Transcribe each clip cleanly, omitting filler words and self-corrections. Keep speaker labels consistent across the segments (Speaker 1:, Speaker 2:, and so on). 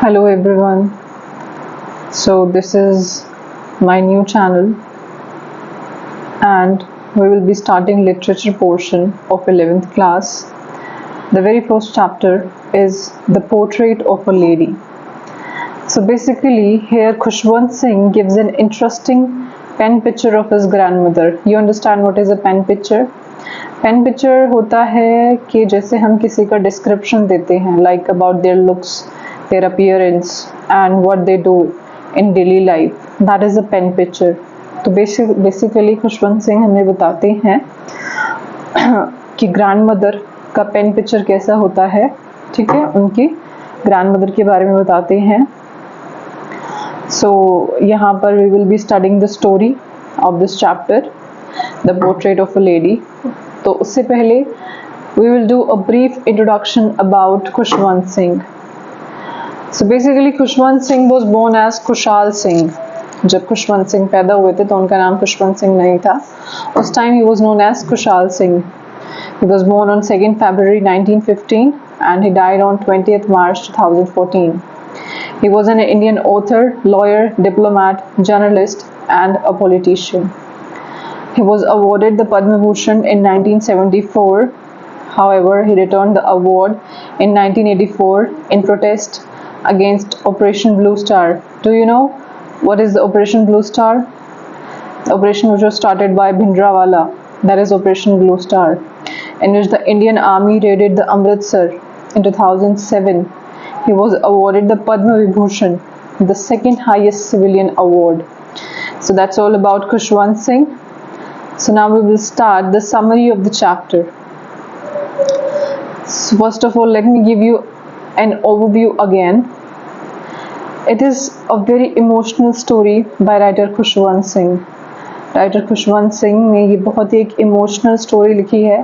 Speaker 1: Hello everyone. So this is my new channel and we will be starting literature portion of 11th class. The very first chapter is The Portrait of a Lady. So basically here Khushwant Singh gives an interesting pen picture of his grandmother. You understand what is a pen picture? Pen picture होता है कि जैसे हम किसी का description देते हैं like about their looks their appearance and what they do in daily life, that is a pen picture. तो बेसिकली खुशवंत सिंह हमें बताते हैं कि ग्रैंडमदर का पेन पिक्चर कैसा होता है. ठीक है, उनकी ग्रैंडमदर के बारे में बताते हैं. सो यहाँ पर we will be studying the story of this chapter the portrait of a lady. तो उससे पहले we will do a brief introduction about Khushwant Singh. So basically Khushwant Singh was born as Khushal Singh. जब खुशवंत सिंह पैदा हुए थे तो उनका नाम खुशवंत सिंह नहीं था. उस time he was known as Khushal Singh. He was born on 2nd February 1915 and he died on 20th March 2014. He was an Indian author, lawyer, diplomat, journalist and a politician. He was awarded the Padma Bhushan in 1974. However, he returned the award in 1984 in protest against Operation Blue Star. Do you know what is the Operation Blue Star? The operation which was started by Bhindranwale, that is Operation Blue Star, in which the Indian Army raided the Amritsar in 2007. He was awarded the Padma Vibhushan, the second highest civilian award. So that's all about Khushwant Singh. So now we will start the summary of the chapter. So first of all, let me give you an overview again. It is a very emotional story by writer Khushwant Singh. Writer Khushwant Singh ने ये बहुत ही एक emotional story लिखी है.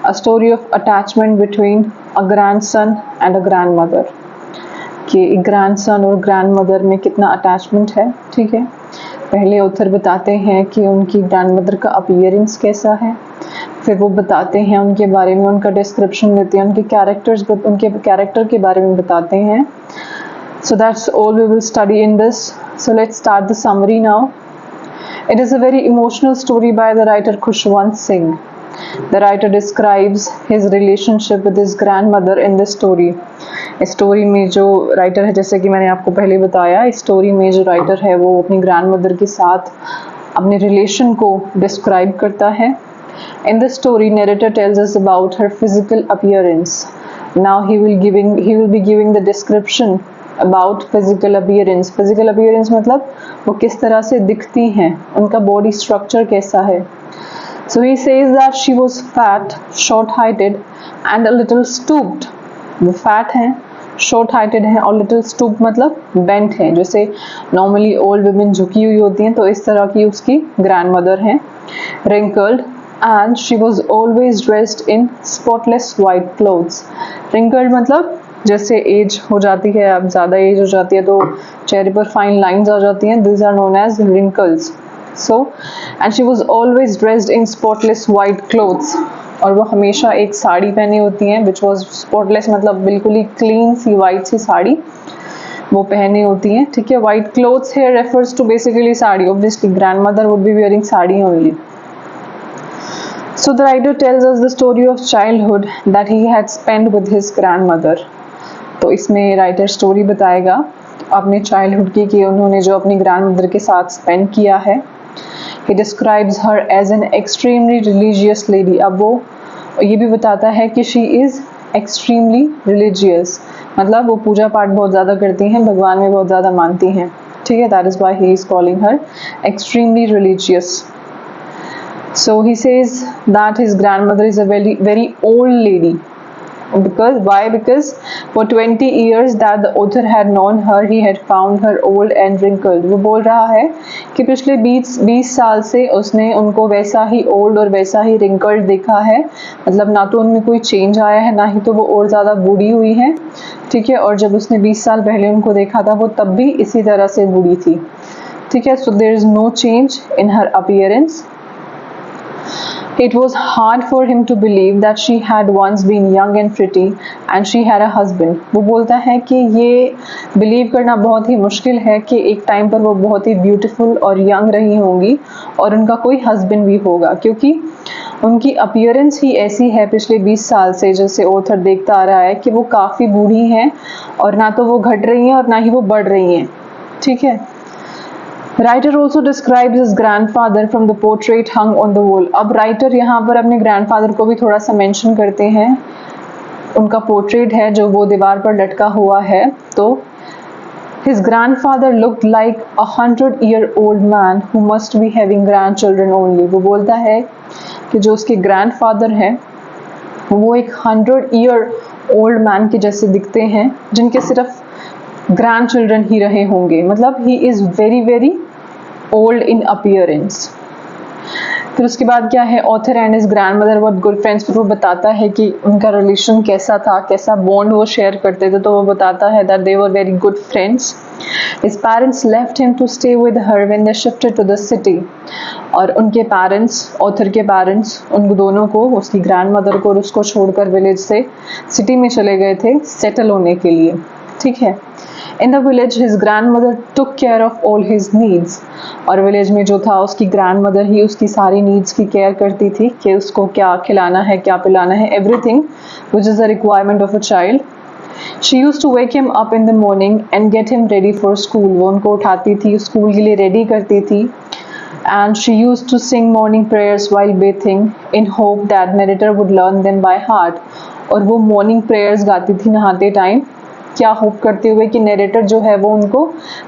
Speaker 1: A story of attachment between a grandson and a grandmother. कि एक grandson और grandmother में कितना अटैचमेंट है. ठीक है, पहले ऑथर बताते हैं कि उनकी ग्रैंडमदर का अपीयरेंस कैसा है, फिर वो बताते हैं उनके बारे में, उनका डिस्क्रिप्शन देते हैं, उनके कैरेक्टर के बारे में बताते हैं. So that's all we will study in this. So let's start the summary now. It is a very emotional story by the writer Khushwant Singh. The writer describes his relationship with his grandmother in this story. इस story में जो writer है, जैसे कि मैंने आपको पहले बताया, इस स्टोरी में जो राइटर है वो अपनी ग्रैंडमदर के साथ अपने रिलेशन को डिस्क्राइब करता है. In the story, narrator tells us about her physical appearance. Now he will be giving the description about physical appearance. Physical appearance मतलब वो किस तरह से दिखती हैं, उनका बॉडी स्ट्रक्चर कैसा है. So he says that she was fat, short-heighted and a little stooped. वो फैट हैं, short-heighted हैं और little stooped मतलब bent हैं. जैसे नॉर्मली ओल्ड वुमेन झुकी हुई होती हैं, तो इस तरह की उसकी ग्रैंडमदर हैं. Wrinkled and she was always dressed in spotless white clothes. Wrinkled मतलब जैसे एज हो जाती है, अब ज़्यादा एज हो जाती है तो चेहरे पर फाइन लाइंस आ जाती हैं. These are known as wrinkles. So, and she was always dressed in spotless white clothes. और वो हमेशा एक साड़ी पहनी होती हैं, which was spotless मतलब बिल्कुल ही क्लीन सी वाइट सी साड़ी वो पहनी होती हैं. ठीक है, white clothes here refers to basically sari. Obviously, grandmother would be wearing sari only. So the writer tells us the story of childhood that he had spent with his grandmother. तो इसमें राइटर स्टोरी बताएगा अपने चाइल्डहुड की कि उन्होंने जो अपनी grandmother के साथ स्पेंड किया है. He describes her as an extremely religious lady. अब वो ये भी बताता है कि she is extremely religious, मतलब वो पूजा पाठ बहुत ज़्यादा करती हैं, भगवान में बहुत ज़्यादा मानती हैं. ठीक है, that is why he is calling her extremely religious. So he says that his grandmother is a very very old lady. Because for 20 years that the author had known her, he had found her old and wrinkled. वो बोल रहा है कि पिछले 20 साल से उसने उनको वैसा ही ओल्ड और वैसा ही wrinkled देखा है. मतलब ना तो उनमें कोई चेंज आया है, ना ही तो वो और ज़्यादा बूढ़ी हुई है. ठीक है, और जब उसने 20 साल पहले उनको देखा था वो तब भी इसी तरह से बूढ़ी थी. ठीक है, so there is no change in her appearance. It was hard for him to believe that she had once been young and pretty and she had a husband. वो बोलता है कि ये बिलीव करना बहुत ही मुश्किल है कि एक टाइम पर वो बहुत ही ब्यूटीफुल और यंग रही होंगी और उनका कोई हस्बैंड भी होगा, क्योंकि उनकी अपीयरेंस ही ऐसी है पिछले 20 साल से, जैसे ऑथर देखता आ रहा है कि वो काफ़ी बूढ़ी हैं और ना तो वो घट रही हैं और ना ही वो बढ़ रही हैं। ठीक है। Writer also describes his grandfather from the portrait hung on the wall. अब राइटर यहाँ पर अपने ग्रैंडफादर को भी थोड़ा सा मेंशन करते हैं। उनका पोर्ट्रेट है जो वो दीवार पर लटका हुआ है। तो his grandfather looked like a 100-year-old man who must be having grandchildren only। वो बोलता है कि जो उसके ग्रैंडफादर हैं वो एक 100-year-old मैन के जैसे दिखते हैं जिनके सिर्फ ग्रैंड चिल्ड्रन ही रहे होंगे, मतलब he is very very old in appearance. फिर उसके बाद क्या है, author and his grand mother were good friends. फिर वो बताता है कि उनका रिलेशन कैसा था, कैसा बॉन्ड वो शेयर करते थे। तो वो बताता है that they were very good friends. His parents left him to stay with her when they shifted to the city. और उनके पेरेंट्स, ऑथर के पेरेंट्स, उन दोनों को, उसकी ग्रैंड मदर को और उसको छोड़कर विलेज से सिटी में चले गए थे सेटल होने के लिए। ठीक है। In the village his grand mother took care of all his needs. और विलेज में जो था उसकी ग्रैंड मदर ही उसकी सारी नीड्स की केयर करती थी कि उसको क्या खिलाना है, क्या पिलाना है, everything which is a requirement of a child. She use to wake him up in the morning and get him ready for school. वो उनको उठाती थी, स्कूल के लिए रेडी करती थी। And she use to sing morning prayers while bathing in hope that narrator would learn them by heart. और वो मॉर्निंग प्रेयर्स गाती थी नहाते टाइम, क्या होप करते हुए कि नरेटर जो है वो उनको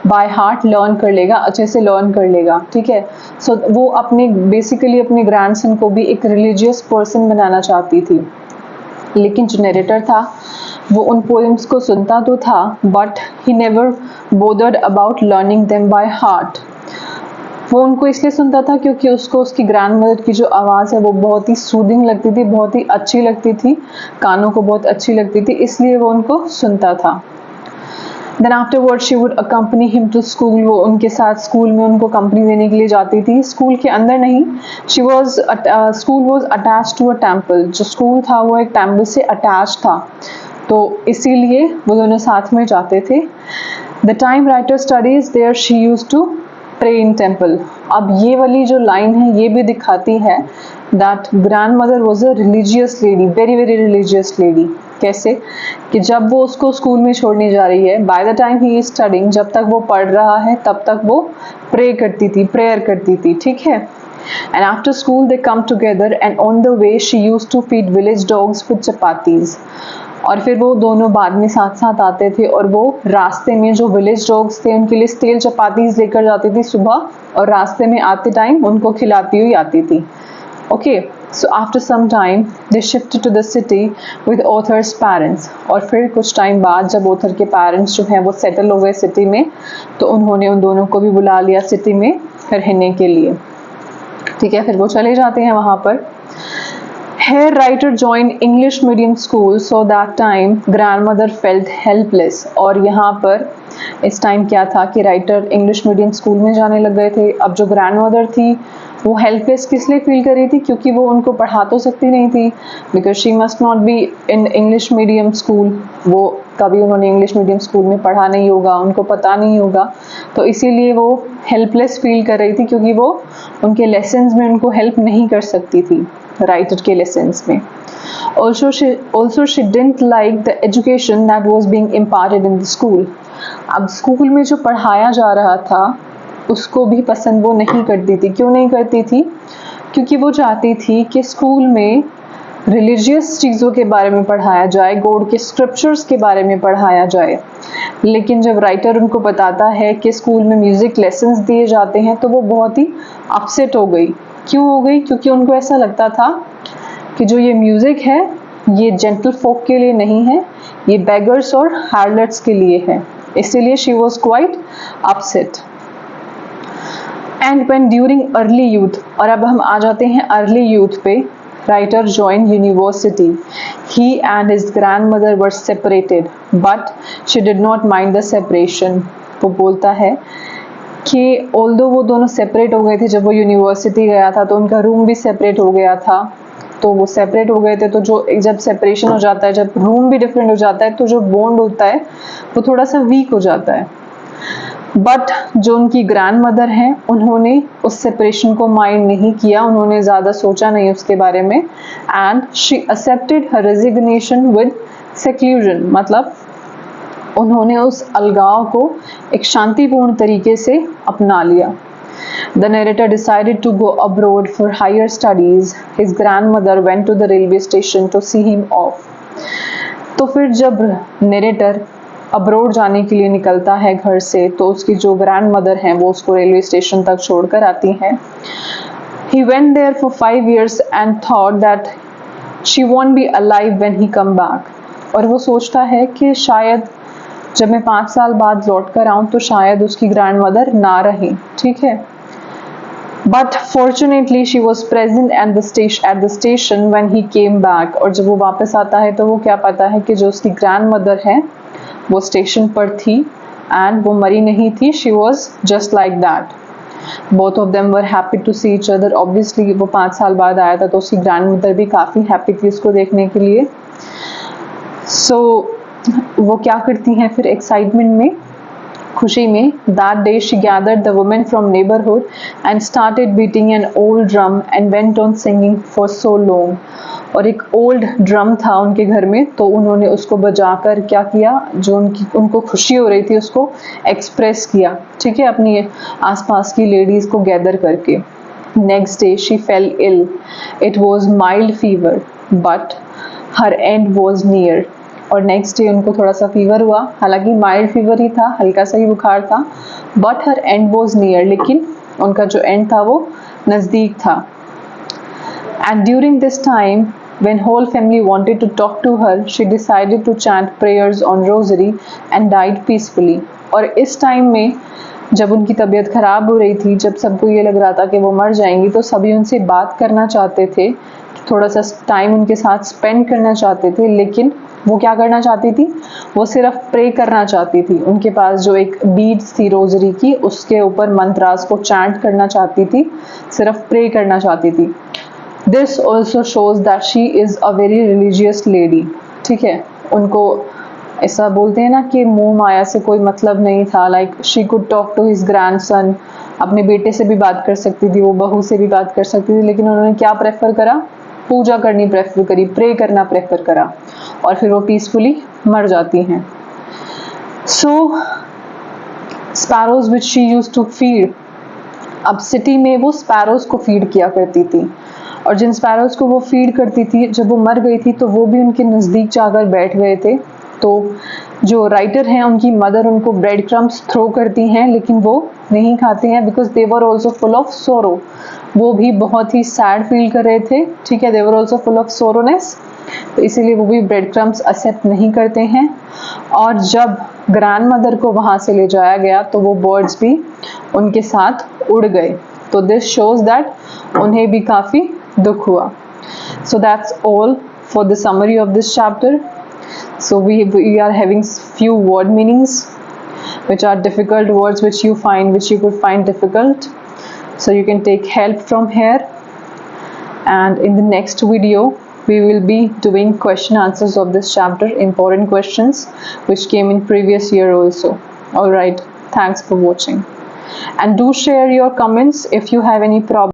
Speaker 1: बाय हार्ट लर्न कर लेगा, अच्छे से लर्न कर लेगा। ठीक है। सो वो अपने बेसिकली अपने ग्रैंडसन को भी एक रिलीजियस पर्सन बनाना चाहती थी। लेकिन जो नरेटर था वो उन पोएम्स को सुनता तो था but he never bothered about learning them by heart. वो उनको इसलिए सुनता था क्योंकि उसको उसकी ग्रैंड मदर की जो आवाज़ है वो बहुत ही सूदिंग लगती थी, बहुत ही अच्छी लगती थी, कानों को बहुत अच्छी लगती थी, इसलिए वो उनको सुनता था। Then afterward she would accompany him to school. वो उनके साथ स्कूल में उनको कंपनी देने के लिए जाती थी, स्कूल के अंदर नहीं। School was attach to a temple. जो स्कूल था वो एक टेम्पल से अटैच था, तो इसीलिए वो दोनों साथ में जाते थे। The time writer studies there she use to pray in temple. अब ये वाली जो लाइन है ये भी दिखाती है that grand mother was a religious lady, very very religious lady. कैसे कि जब वो उसको स्कूल में छोड़ने जा रही है, by the time he is studying, जब तक वो पढ़ रहा है तब तक वो प्रे करती थी, प्रेयर करती थी। ठीक है। And after school they come together and on the way she use to feed village dogs with chapatis. और फिर वो दोनों बाद में साथ साथ आते थे और वो रास्ते में जो विलेज डॉग्स थे उनके लिए स्टील चपातीज लेकर जाती थी सुबह, और रास्ते में आते टाइम उनको खिलाती हुई आती थी। Okay. So after some time they shifted to the city with author's parents. और फिर कुछ टाइम बाद जब ऑथर के पेरेंट्स जो हैं वो सेटल हो गए सिटी में, तो उन्होंने उन दोनों को भी बुला लिया सिटी में रहने के लिए। ठीक है। फिर वो चले जाते हैं वहाँ पर। Here writer joined English medium school, so that time grandmother felt helpless। और यहाँ पर इस टाइम क्या था कि राइटर इंग्लिश मीडियम स्कूल में जाने लग गए थे। अब जो ग्रैंडमदर थी वो हेल्पलेस किस लिए फील कर रही थी, क्योंकि वो उनको पढ़ा तो सकती नहीं थी, because she must not be in English medium school. वो कभी उन्होंने इंग्लिश मीडियम स्कूल में पढ़ा नहीं होगा, उनको पता नहीं होगा, तो इसीलिए वो हेल्पलेस फील कर रही थी क्योंकि वो उनके लेसन्स में उनको हेल्प नहीं कर सकती थी, राइटर के लेसन्स में। Also she didn't like the education that was being imparted in the school। अब स्कूल में जो पढ़ाया जा रहा था उसको भी पसंद वो नहीं करती थी। क्यों नहीं करती थी? क्योंकि वो चाहती थी कि स्कूल में रिलीजियस चीज़ों के बारे में पढ़ाया जाए, गॉड के स्क्रिप्चर्स के बारे में पढ़ाया जाए। लेकिन जब राइटर उनको बताता है कि स्कूल में म्यूज़िक लेसन्स दिए जाते हैं तो वो बहुत ही अपसेट हो गई। क्यों हो गई? क्योंकि उनको ऐसा लगता था कि जो ये म्यूज़िक है ये जेंटल फोक के लिए नहीं है, ये बेगर्स और हार्लट्स के लिए है, इसीलिए she was quite upset. And when during early youth, और अब हम आ जाते हैं अर्ली यूथ पे। Writer join university. He and his grand mother were separated but she did not mind the separation. वो बोलता है कि ऑल्दो वो दोनों सेपरेट हो गए थे जब वो यूनिवर्सिटी गया था, तो उनका रूम भी सेपरेट हो गया था। तो वो सेपरेट हो गए थे, तो जो जब सेपरेशन हो जाता है, जब रूम भी डिफरेंट हो जाता है, तो जो बॉन्ड होता है वो थोड़ा सा वीक हो जाता है। बट जो उनकी ग्रैंड मदर हैं, उन्होंने उस सेपरेशन को माइंड नहीं किया, उन्होंने ज़्यादा सोचा नहीं उसके बारे में, and she accepted her resignation with seclusion, मतलब उन्होंने उस अलगाव को एक शांतिपूर्ण तरीके से अपना लिया। The narrator decided to go abroad for higher studies. His grandmother went to the railway station to see him off. तो फिर जब नरेटर अब्रोड जाने के लिए निकलता है घर से, तो उसकी जो ग्रैंड मदर हैं वो उसको रेलवे स्टेशन तक छोड़कर आती हैं। He went there for 5 years and thought that she won't be alive when he come back. और वो सोचता है कि शायद जब मैं 5 साल बाद लौट कर आऊँ तो शायद उसकी ग्रैंड मदर ना रही, ठीक है। But fortunately she was present at the station when he came back. और जब वो वापस आता है तो वो क्या पाता है कि जो उसकी ग्रैंड मदर है वो स्टेशन पर थी, एंड वो मरी नहीं थी, she was just like that. Both of them were happy to see each other. Obviously वो 5 साल बाद आया था तो उसकी ग्रैंड मदर भी काफ़ी हैप्पी थी उसको देखने के लिए। So वो क्या करती हैं फिर एक्साइटमेंट में, खुशी में, that day she gathered the women from neighborhood and started beating an old drum and went on singing for so long. और एक ओल्ड ड्रम था उनके घर में, तो उन्होंने उसको बजाकर क्या किया, जो उनको खुशी हो रही थी उसको एक्सप्रेस किया, ठीक है, अपनी आसपास की लेडीज को गैदर करके। Next day she fell ill, it was mild fever but her end was near. और नेक्स्ट डे उनको थोड़ा सा फीवर हुआ, हालांकि माइल्ड फीवर ही था, हल्का सा ही बुखार था, but her end was near, लेकिन उनका जो एंड था वो नज़दीक था। And during this time when whole family wanted to talk to her, she decided to chant prayers on rosary and died peacefully. और इस टाइम में जब उनकी तबीयत ख़राब हो रही थी, जब सबको ये लग रहा था कि वो मर जाएंगी, तो सभी उनसे बात करना चाहते थे, थोड़ा सा टाइम उनके साथ स्पेंड करना चाहते थे, लेकिन वो क्या करना चाहती थी, वो सिर्फ प्रे करना चाहती थी। उनके पास जो एक बीड्स थी रोजरी की, उसके ऊपर मंत्रास को चैंट करना चाहती थी, सिर्फ प्रे करना चाहती थी। This also shows that she is a very religious lady, ठीक है। उनको ऐसा बोलते हैं ना कि मोह माया से कोई मतलब नहीं था, like she could talk to his grandson, अपने बेटे से भी बात कर सकती थी, वो बहू से भी बात कर सकती थी, लेकिन उन्होंने क्या प्रेफर करा, पूजा करनी प्रेफर करी, प्रे करना प्रेफर करा, और फिर वो पीसफुली मर जाती हैं। So sparrows which she used to feed, अब सिटी में वो स्पैरोज को फीड किया करती थी, और जिन स्पैरोज को वो फीड करती थी, जब वो मर गई थी तो वो भी उनके नज़दीक जाकर बैठ गए थे। तो जो राइटर हैं उनकी मदर उनको ब्रेड क्रम्स थ्रो करती हैं, लेकिन वो नहीं खाते हैं, because they were also full of सोरो, वो भी बहुत ही सैड फील कर रहे थे, ठीक है, दे वर ऑल्सो फुल ऑफ सोरोनेस, तो इसीलिए वो भी ब्रेड क्रम्स एक्सेप्ट नहीं करते हैं। और जब ग्रैंड मदर को वहाँ से ले जाया गया तो वो बर्ड्स भी उनके साथ उड़ गए, तो दिस शोज दैट उन्हें भी काफ़ी दुख हुआ। So that's all for the summary of this chapter. So we are having few word meanings which are difficult words which you could find difficult, so you can take help from here. And in the next video we will be doing question answers of this chapter, important questions which came in previous year also. All right, thanks for watching, and do share your comments if you have any problem